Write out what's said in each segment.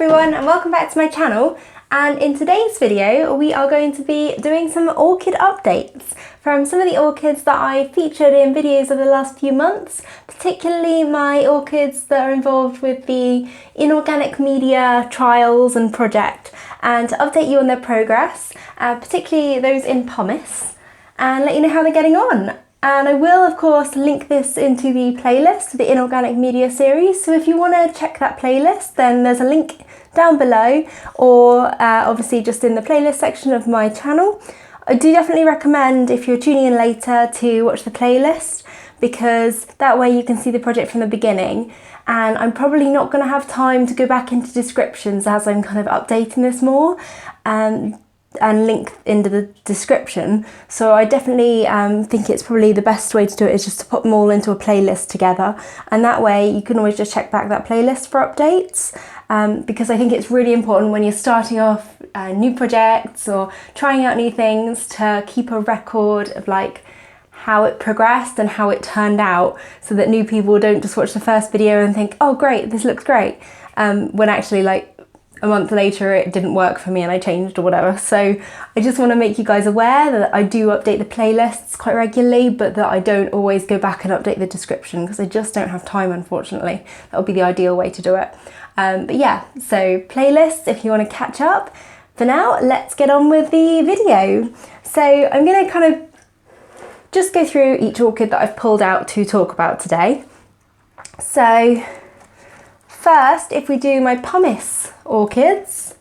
everyone and welcome back to my channel, and in today's video we are going to be doing some orchid updates from some of the orchids that I featured in videos over the last few months, particularly my orchids that are involved with the Inorganic Media trials and project, and to update you on their progress, particularly those in Pumice, and let you know how they're getting on. And I will of course link this into the playlist, the Inorganic Media series, so if you want to check that playlist then there's a link down below, or obviously just in the playlist section of my channel. I do definitely recommend, if you're tuning in later, to watch the playlist, because that way you can see the project from the beginning, and I'm probably not going to have time to go back into descriptions as I'm kind of updating this more, and link into the description. So I definitely think it's probably the best way to do it is just to put them all into a playlist together, and that way you can always just check back that playlist for updates, because I think it's really important when you're starting off new projects or trying out new things to keep a record of like how it progressed and how it turned out, so that new people don't just watch the first video and think, oh great, this looks great, when actually like a month later it didn't work for me and I changed or whatever. So I just want to make you guys aware that I do update the playlists quite regularly, but that I don't always go back and update the description because I just don't have time, unfortunately. That would be the ideal way to do it. But yeah, so playlists if you want to catch up. For now, let's get on with the video. So I'm going to kind of just go through each orchid that I've pulled out to talk about today. So first, if we do my Pumice orchids,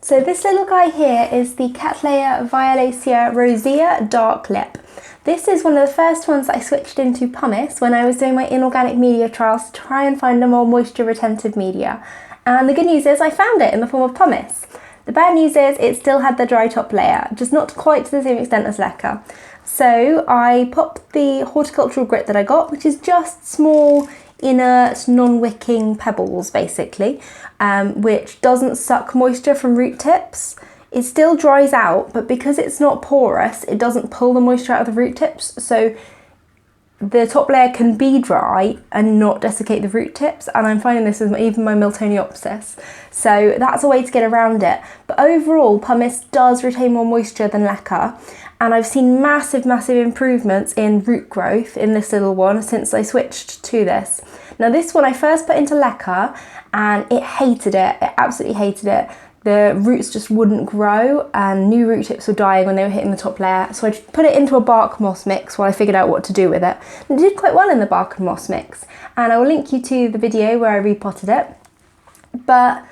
so this little guy here is the Cattleya Violacea Rosea Dark Lip. This is one of the first ones that I switched into Pumice when I was doing my inorganic media trials to try and find a more moisture retentive media. And the good news is I found it in the form of Pumice. The bad news is it still had the dry top layer, just not quite to the same extent as Leca. So I popped the horticultural grit that I got, which is just small, inert, non-wicking pebbles basically, which doesn't suck moisture from root tips. It still dries out, but because it's not porous, it doesn't pull the moisture out of the root tips. So the top layer can be dry and not desiccate the root tips, and I'm finding this with even my Miltoniopsis. So that's a way to get around it. But overall, Pumice does retain more moisture than Leca, and I've seen massive improvements in root growth in this little one since I switched to this. Now this one I first put into Leca and it hated it, it absolutely hated it. The roots just wouldn't grow and new root tips were dying when they were hitting the top layer. So I put it into a bark moss mix while I figured out what to do with it. And it did quite well in the bark and moss mix. And I will link you to the video where I repotted it. But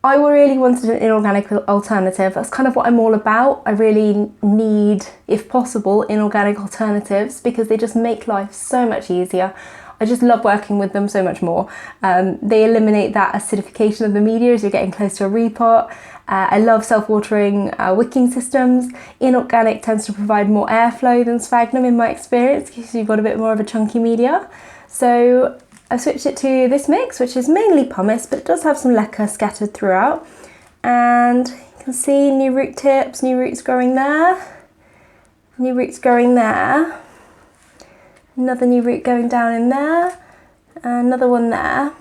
I really wanted an inorganic alternative. That's kind of what I'm all about. I really need, if possible, inorganic alternatives because they just make life so much easier. I just love working with them so much more. They eliminate that acidification of the media as you're getting close to a repot. I love self-watering wicking systems. Inorganic tends to provide more airflow than Sphagnum in my experience because you've got a bit more of a chunky media. So I switched it to this mix, which is mainly Pumice, but it does have some Leca scattered throughout. And you can see new root tips, new roots growing there, new roots growing there. Another new root going down in there, another one there.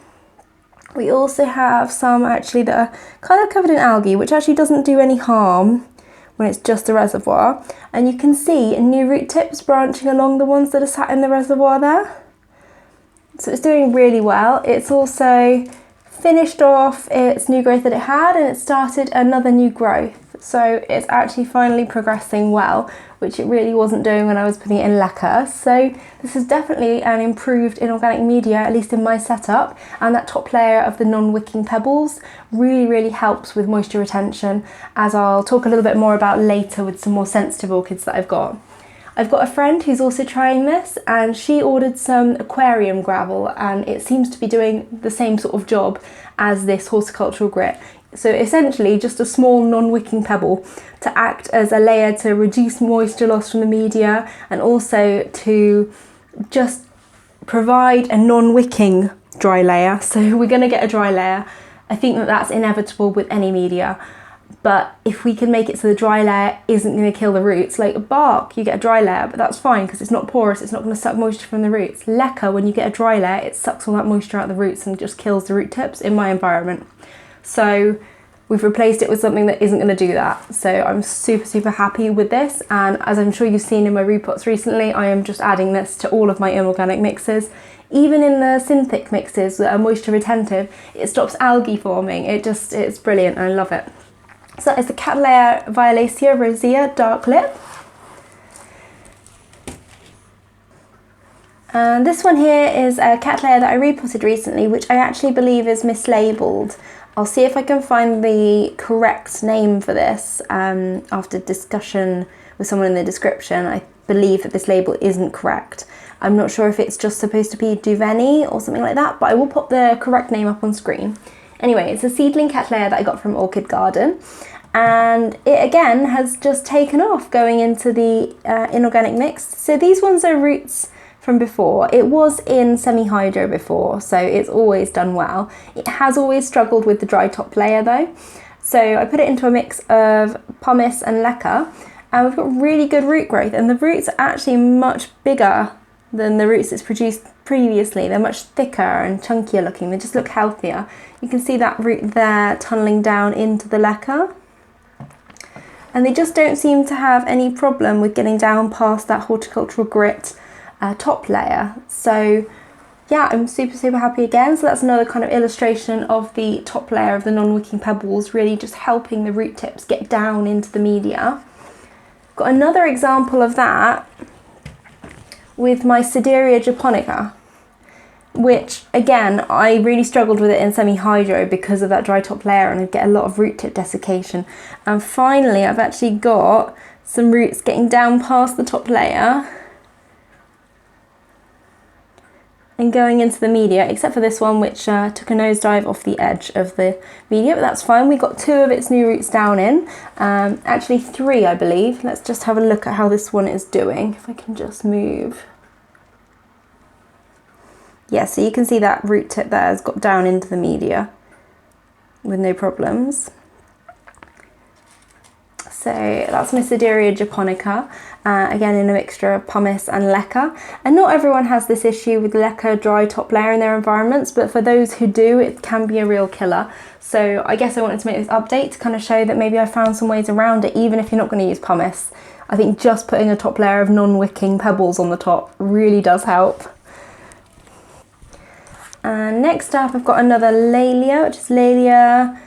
We also have some actually that are kind of covered in algae, which actually doesn't do any harm when it's just a reservoir. And you can see new root tips branching along the ones that are sat in the reservoir there. So it's doing really well. It's also finished off its new growth that it had, and it started another new growth. So it's actually finally progressing well, which it really wasn't doing when I was putting it in Leca. So this is definitely an improved inorganic media, at least in my setup, and that top layer of the non-wicking pebbles really helps with moisture retention, as I'll talk a little bit more about later with some more sensitive orchids that I've got. I've got a friend who's also trying this, and she ordered some aquarium gravel, and it seems to be doing the same sort of job as this horticultural grit. So essentially just a small non-wicking pebble to act as a layer to reduce moisture loss from the media, and also to just provide a non-wicking dry layer. So we're going to get a dry layer. I think that that's inevitable with any media. But if we can make it so the dry layer isn't going to kill the roots, like bark, you get a dry layer, but that's fine because it's not porous, it's not going to suck moisture from the roots. Leca, when you get a dry layer, it sucks all that moisture out of the roots and just kills the root tips in my environment. So we've replaced it with something that isn't going to do that. So I'm super, super happy with this. And as I'm sure you've seen in my repots recently, I am just adding this to all of my inorganic mixes. Even in the synthic mixes that are moisture retentive, it stops algae forming. It's brilliant. I love it. So that is the Cattleya Violacea Rosea Dark Lip. And this one here is a Cattleya that I repotted recently, which I actually believe is mislabeled. I'll see if I can find the correct name for this after discussion with someone in the description. I believe that this label isn't correct. I'm not sure if it's just supposed to be Duveni or something like that, but I will pop the correct name up on screen. Anyway, it's a seedling Cattleya that I got from Orchid Garden, and it again has just taken off going into the inorganic mix. So these ones are roots from before. It was in semi-hydro before, so it's always done well. It has always struggled with the dry top layer though. So I put it into a mix of pumice and leca, and we've got really good root growth, and the roots are actually much bigger than the roots it's produced previously. They're much thicker and chunkier looking. They just look healthier. You can see that root there tunneling down into the leca. And they just don't seem to have any problem with getting down past that horticultural grit top layer. So yeah, I'm super, super happy again. So that's another kind of illustration of the top layer of the non-wicking pebbles, really just helping the root tips get down into the media. Got another example of that with my Sederia japonica, which again, I really struggled with it in semi-hydro because of that dry top layer, and I'd get a lot of root tip desiccation. And finally, I've actually got some roots getting down past the top layer and going into the media, except for this one, which took a nosedive off the edge of the media, but that's fine. We got 2 of its new roots down in, actually 3, I believe. Let's just have a look at how this one is doing. If I can just move. Yeah, so you can see that root tip there has got down into the media with no problems. So that's my Sederia japonica, again in a mixture of pumice and leca. And not everyone has this issue with leca dry top layer in their environments, but for those who do, it can be a real killer. So I guess I wanted to make this update to kind of show that maybe I found some ways around it, even if you're not going to use pumice. I think just putting a top layer of non-wicking pebbles on the top really does help. And next up, I've got another Laelia, which is Laelia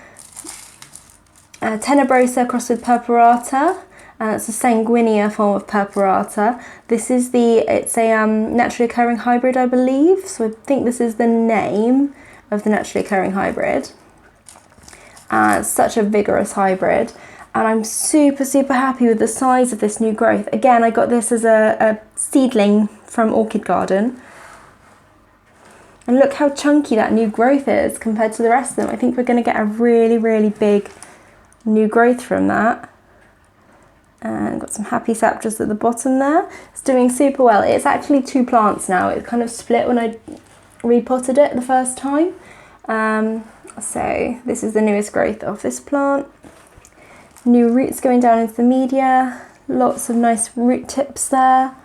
tenebrosa crossed with purpurata, and it's a sanguinea form of purpurata. This is it's a naturally occurring hybrid, I believe. So I think this is the name of the naturally occurring hybrid. It's such a vigorous hybrid, and I'm super, super happy with the size of this new growth. Again, I got this as a seedling from Orchid Garden. And look how chunky that new growth is compared to the rest of them. I think we're going to get a really, really big new growth from that. And got some happy sap just at the bottom there. It's doing super well. It's actually 2 plants now. It kind of split when I repotted it the first time. So this is the newest growth of this plant. New roots going down into the media. Lots of nice root tips there.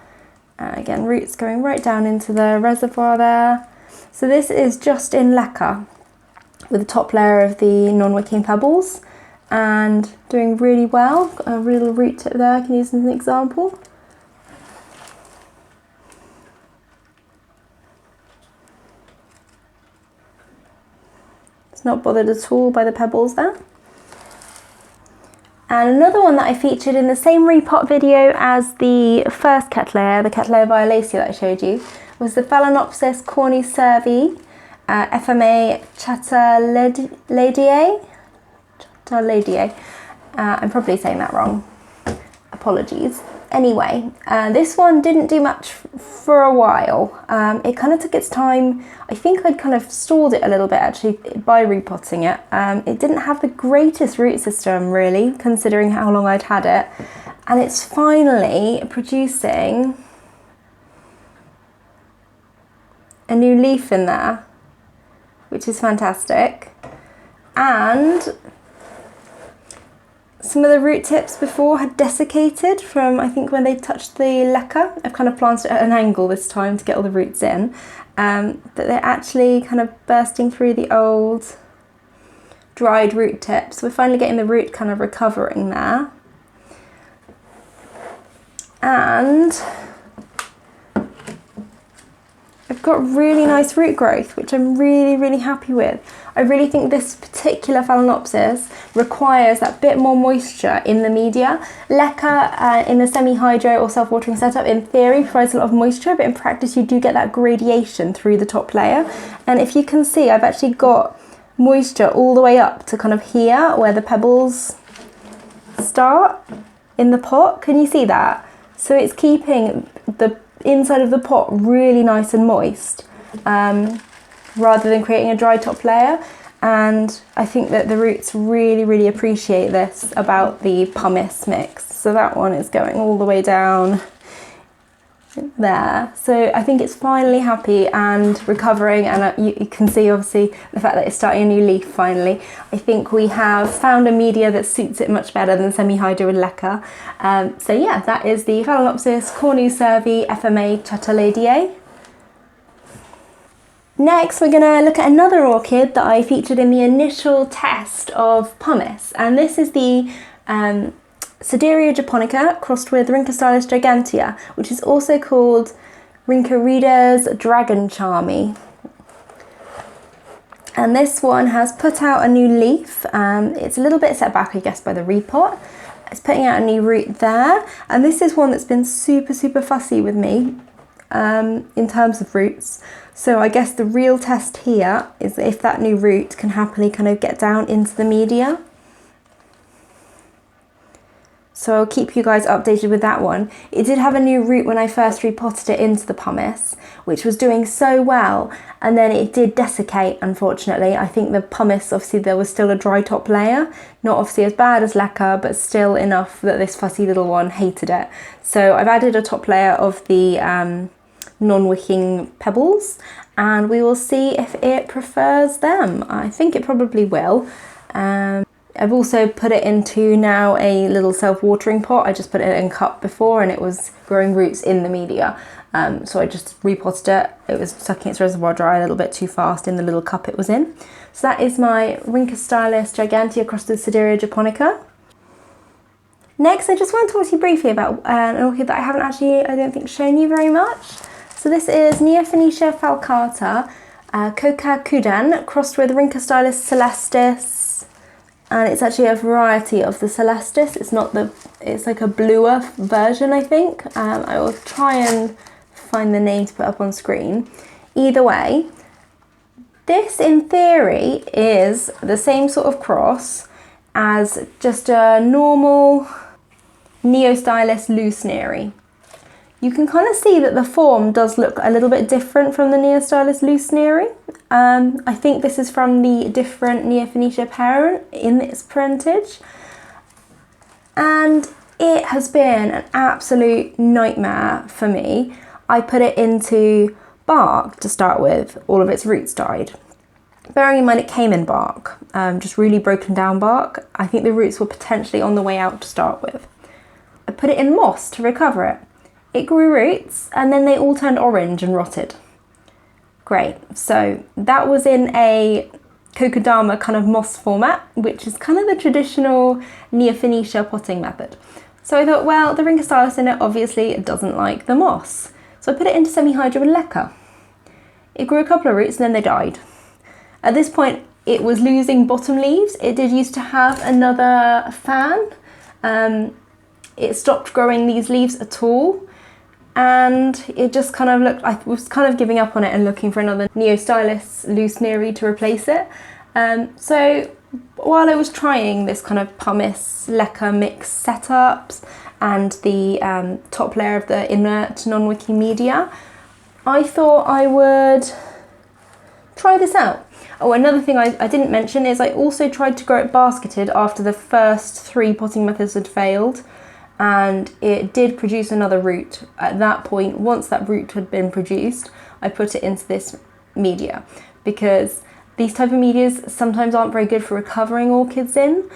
Again, roots going right down into the reservoir there. So this is just in leca with the top layer of the non-wicking pebbles, and doing really well. Got a little root tip there I can use as an example. It's not bothered at all by the pebbles there. And another one that I featured in the same repot video as the first Cattleya, the Cattleya Violacea that I showed you, was the Phalaenopsis cornucervi, FMA Cattleya. I'm probably saying that wrong. Apologies. Anyway, this one didn't do much for a while. It kind of took its time. I think I'd kind of stalled it a little bit actually by repotting it. It didn't have the greatest root system really, considering how long I'd had it. And it's finally producing a new leaf in there, which is fantastic. And Some of the root tips before had desiccated from, I think, when they touched the leca. I've kind of planted it at an angle this time to get all the roots in. But they're actually kind of bursting through the old dried root tips. We're finally getting the root kind of recovering there. And I've got really nice root growth, which I'm really happy with. I really think this particular Phalaenopsis requires that bit more moisture in the media. Leca in the semi-hydro or self-watering setup in theory provides a lot of moisture, but in practice you do get that gradation through the top layer. And if you can see, I've actually got moisture all the way up to kind of here where the pebbles start in the pot. Can you see that? So it's keeping the inside of the pot really nice and moist, rather than creating a dry top layer. And I think that the roots really appreciate this about the pumice mix. So that one is going all the way down there. So I think it's finally happy and recovering, and you can see obviously the fact that it's starting a new leaf finally. I think we have found a media that suits it much better than semi-hydro and leca. So yeah, that is the Phalaenopsis cornu-cervi FMA Cattleya. Next, we're going to look at another orchid that I featured in the initial test of pumice, and this is the Sederia japonica crossed with Neo-stylis gigantea, which is also called Rincoreda's Dragon Charmy. And this one has put out a new leaf. It's a little bit set back, I guess, by the repot. It's putting out a new root there, and this is one that's been super fussy with me in terms of roots. So I guess the real test here is if that new root can happily kind of get down into the media. So I'll keep you guys updated with that one. It did have a new root when I first repotted it into the pumice, which was doing so well, and then it did desiccate, unfortunately. I think the pumice, obviously there was still a dry top layer, not obviously as bad as leca, but still enough that this fussy little one hated it. So I've added a top layer of the non-wicking pebbles, and we will see if it prefers them. I think it probably will. I've also put it into now a little self-watering pot. I just put it in a cup before and it was growing roots in the media. So I just repotted it. It was sucking its reservoir dry a little bit too fast in the little cup it was in. So that is my Neo-stylis gigantea across the Sederia japonica. Next, I just want to talk to you briefly about an orchid that I haven't actually, I don't think, shown you very much. So this is Neophonetia falcata, Coca Kudan, crossed with Neo-stylis celestis, and it's actually a variety of the celestis. It's not the, it's like a bluer version, I think. I will try and find the name to put up on screen. Either way, this in theory is the same sort of cross as just a normal Neo-stylis loosenary. You can kind of see that the form does look a little bit different from the Neo-stylis loosenary. I think this is from the different Neophonetia parent in its parentage. And it has been an absolute nightmare for me. I put it into bark to start with, all of its roots died. Bearing in mind it came in bark, just really broken down bark. I think the roots were potentially on the way out to start with. I put it in moss to recover it. It grew roots and then they all turned orange and rotted. Great, so that was in a kokedama kind of moss format, which is kind of the traditional Neophonetia potting method. So I thought, well, the Neo-stylis in it, obviously it doesn't like the moss. So I put it into semi-hydro and leca. It grew a couple of roots and then they died. At this point, it was losing bottom leaves. It did used to have another fan. It stopped growing these leaves at all. And it just kind of looked, I was kind of giving up on it and looking for another Neo-stylis loosenary to replace it. So while I was trying this kind of pumice leca mix setups and the top layer of the inert non-wicking media, I thought I would try this out. Oh, another thing I didn't mention is I also tried to grow it basketed after the first 3 potting methods had failed. And it did produce another root. At that point, once that root had been produced, I put it into this media because these type of medias sometimes aren't very good for recovering orchids in.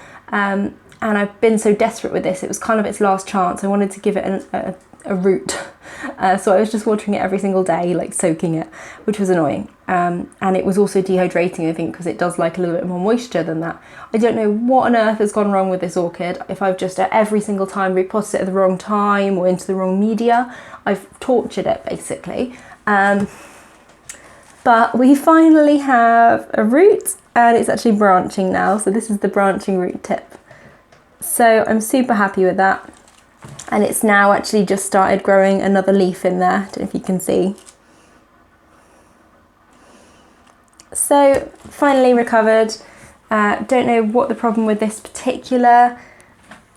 and I've been so desperate with this, it was kind of its last chance. I wanted to give it a root, so I was just watering it every single day, like soaking it, which was annoying, and it was also dehydrating, I think, because it does like a little bit more moisture than that. I don't know what on earth has gone wrong with this orchid, if I've just every single time repotted it at the wrong time or into the wrong media. I've tortured it basically, but we finally have a root, and it's actually branching now, so this is the branching root tip. So I'm super happy with that. And it's now actually just started growing another leaf in there, I don't know if you can see. So finally recovered. Don't know what the problem with this particular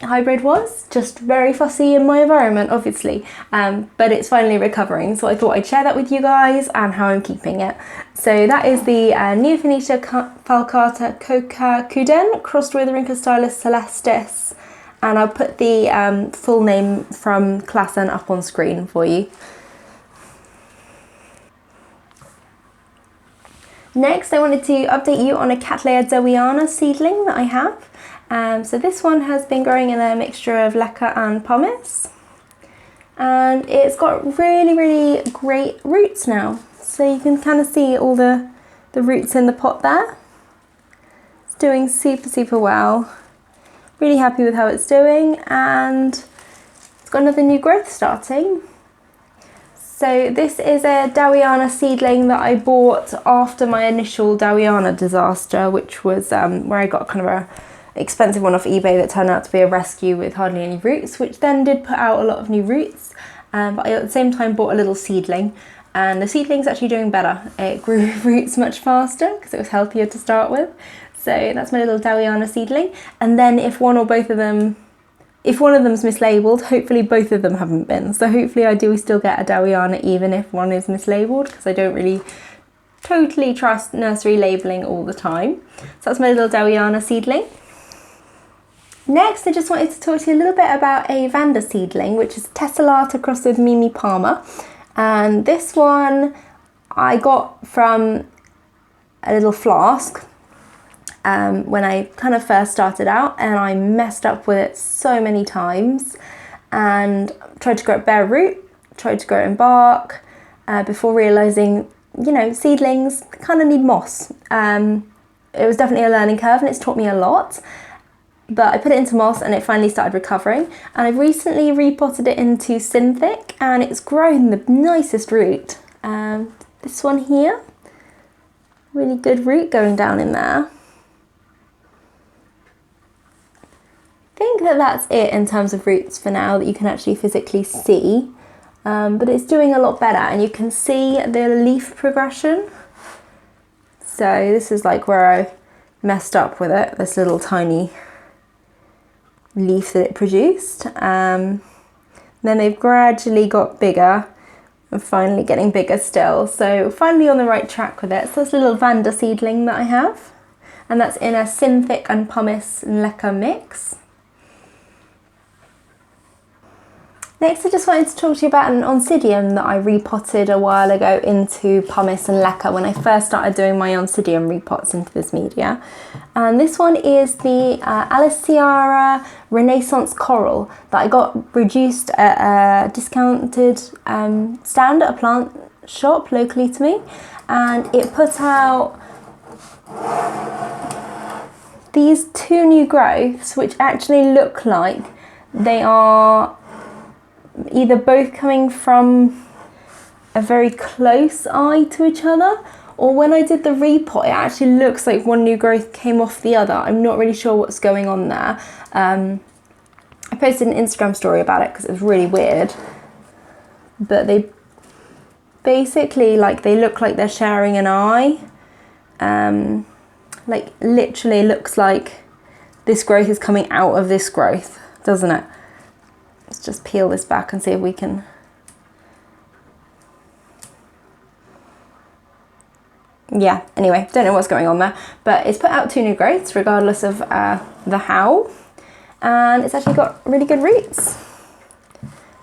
hybrid was, just very fussy in my environment, obviously, but it's finally recovering, so I thought I'd share that with you guys and how I'm keeping it. So that is the Neo-stylis falcata coca cuden crossed with Neo-stylis celestis, and I'll put the full name from Classen up on screen for you. Next, I wanted to update you on a Cattleya seedling that I have. So this one has been growing in a mixture of leca and pumice, and it's got really great roots now. So you can kind of see all the roots in the pot there. It's doing super well. Really happy with how it's doing, and it's got another new growth starting. So this is a Dowiana seedling that I bought after my initial Dowiana disaster, which was where I got kind of a expensive one off eBay that turned out to be a rescue with hardly any roots, which then did put out a lot of new roots, but I at the same time bought a little seedling, and the seedling's actually doing better. It grew roots much faster because it was healthier to start with. So that's my little Dowiana seedling, and then if one of them's mislabeled, hopefully both of them haven't been. So hopefully I do still get a Dowiana even if one is mislabeled, because I don't really totally trust nursery labelling all the time. So that's my little Dowiana seedling. Next, I just wanted to talk to you a little bit about a Vanda seedling, which is Tessellata crossed with Mimi Palmer. And this one I got from a little flask when I kind of first started out, and I messed up with it so many times and tried to grow it bare root, tried to grow it in bark, before realising, you know, seedlings kind of need moss. It was definitely a learning curve, and it's taught me a lot. But I put it into moss and it finally started recovering, and I've recently repotted it into Synthic, and it's grown the nicest root. This one here, really good root going down in there. I think that's it in terms of roots for now that you can actually physically see, but it's doing a lot better, and you can see the leaf progression. So this is like where I messed up with it, this little tiny leaf that it produced. Then they've gradually got bigger and finally getting bigger still. So finally on the right track with it. So that's a little Vanda seedling that I have, and that's in a Synthic and pumice and leca mix. Next, I just wanted to talk to you about an Oncidium that I repotted a while ago into pumice and leca when I first started doing my Oncidium repots into this media. And this one is the Aliciara Renaissance Coral that I got reduced at a discounted stand at a plant shop locally to me. And it put out these two new growths, which actually look like they are either both coming from a very close eye to each other, or when I did the repot, it actually looks like one new growth came off the other. I'm not really sure what's going on there. I posted an Instagram story about it because it was really weird, but they basically, like, they look like they're sharing an eye. Like, literally looks like this growth is coming out of this growth, doesn't it? Let's just peel this back and see if we can. Yeah, anyway, don't know what's going on there, but it's put out two new growths regardless of the how, and it's actually got really good roots.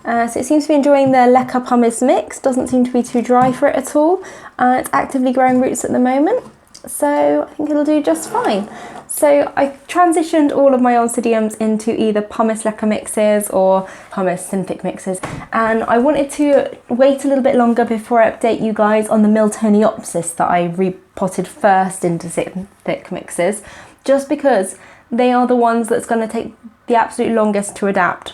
So it seems to be enjoying the leca pumice mix, doesn't seem to be too dry for it at all. It's actively growing roots at the moment, so I think it'll do just fine. So I transitioned all of my Oncidiums into either pumice lacquer mixes or pumice synthetic mixes, and I wanted to wait a little bit longer before I update you guys on the Miltoniopsis that I repotted first into synthetic mixes, just because they are the ones that's going to take the absolute longest to adapt.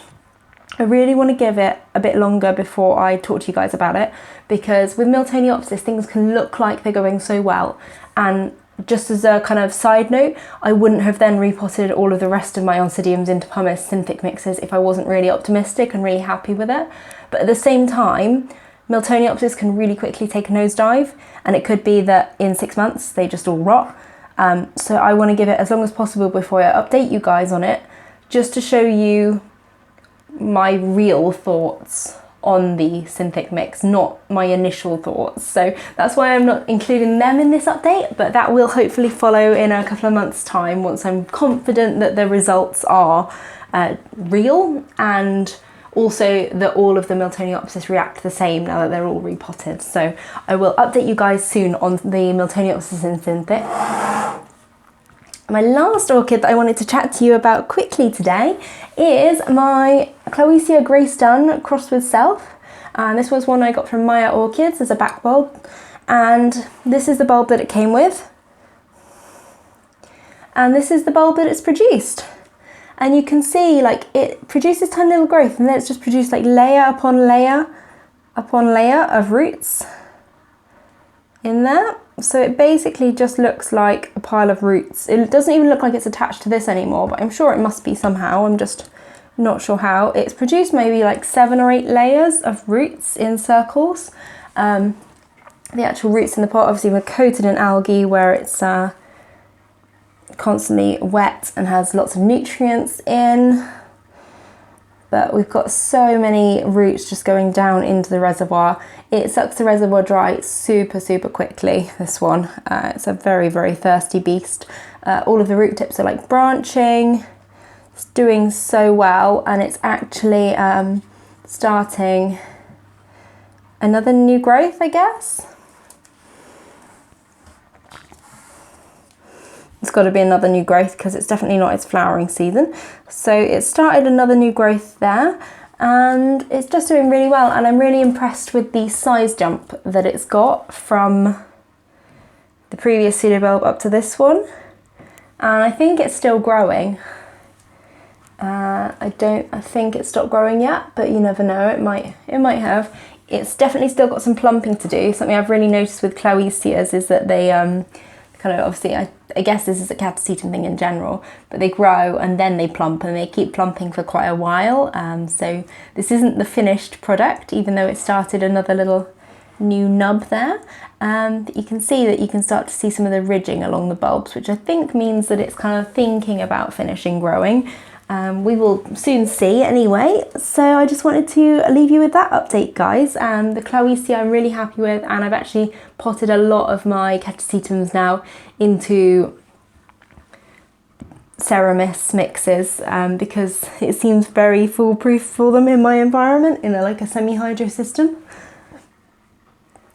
I really want to give it a bit longer before I talk to you guys about it, because with Miltoniopsis things can look like they're going so well, and just as a kind of side note, I wouldn't have then repotted all of the rest of my Oncidiums into pumice synthetic mixes if I wasn't really optimistic and really happy with it. But at the same time, Miltoniopsis can really quickly take a nosedive, and it could be that in 6 months they just all rot. So I want to give it as long as possible before I update you guys on it, just to show you my real thoughts on the synthetic mix, not my initial thoughts. So that's why I'm not including them in this update, but that will hopefully follow in a couple of months' time once I'm confident that the results are real, and also that all of the Miltoniopsis react the same now that they're all repotted. So I will update you guys soon on the Miltoniopsis in synthetic. My last orchid that I wanted to chat to you about quickly today is my Cloecia Grace Dunn crossed with Self. This was one I got from Maya Orchids as a back bulb, and this is the bulb that it came with, and this is the bulb that it's produced. And you can see, like, it produces tiny little growth, and then it's just produced like layer upon layer upon layer of roots in there. So it basically just looks like a pile of roots. It doesn't even look like it's attached to this anymore, but I'm sure it must be somehow. I'm just not sure how. It's produced maybe like 7 or 8 layers of roots in circles. The actual roots in the pot obviously were coated in algae where it's constantly wet and has lots of nutrients in. But we've got so many roots just going down into the reservoir. It sucks the reservoir dry super quickly, this one. It's a very thirsty beast. All of the root tips are like branching. It's doing so well, and it's actually starting another new growth, I guess. It's got to be another new growth because it's definitely not its flowering season. So it started another new growth there, and it's just doing really well, and I'm really impressed with the size jump that it's got from the previous pseudo bulb up to this one. And I think it's still growing. I think it's stopped growing yet, but you never know, it might have. It's definitely still got some plumping to do. Something I've really noticed with Cloecias is that they kind of, obviously, I guess this is a catasetum thing in general, but they grow and then they plump, and they keep plumping for quite a while. So this isn't the finished product, even though it started another little new nub there. You can see that you can start to see some of the ridging along the bulbs, which I think means that it's kind of thinking about finishing growing. We will soon see anyway. So I just wanted to leave you with that update, guys. The Cloecia I'm really happy with, and I've actually potted a lot of my catasetums now into Ceramis mixes because it seems very foolproof for them in my environment in like a semi-hydro system.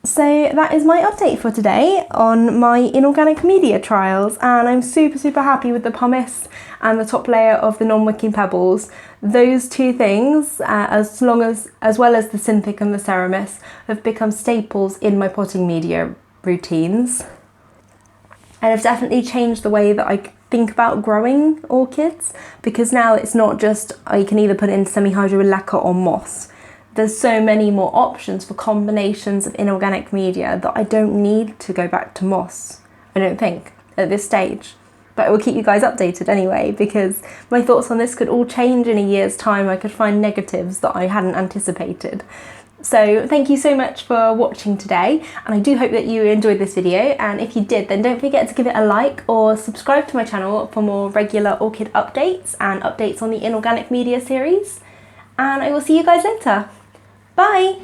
So that is my update for today on my inorganic media trials, and I'm super happy with the pumice and the top layer of the non-wicking pebbles. Those two things, as well as the synthetic and the Ceramis, have become staples in my potting media routines, and have definitely changed the way that I think about growing orchids, because now it's not just you can either put it in semi-hydro with lacquer or moss. There's so many more options for combinations of inorganic media that I don't need to go back to moss, I don't think, at this stage. But I will keep you guys updated anyway, because my thoughts on this could all change in a year's time. I could find negatives that I hadn't anticipated. So thank you so much for watching today, and I do hope that you enjoyed this video, and if you did, then don't forget to give it a like or subscribe to my channel for more regular orchid updates and updates on the inorganic media series. And I will see you guys later. Bye!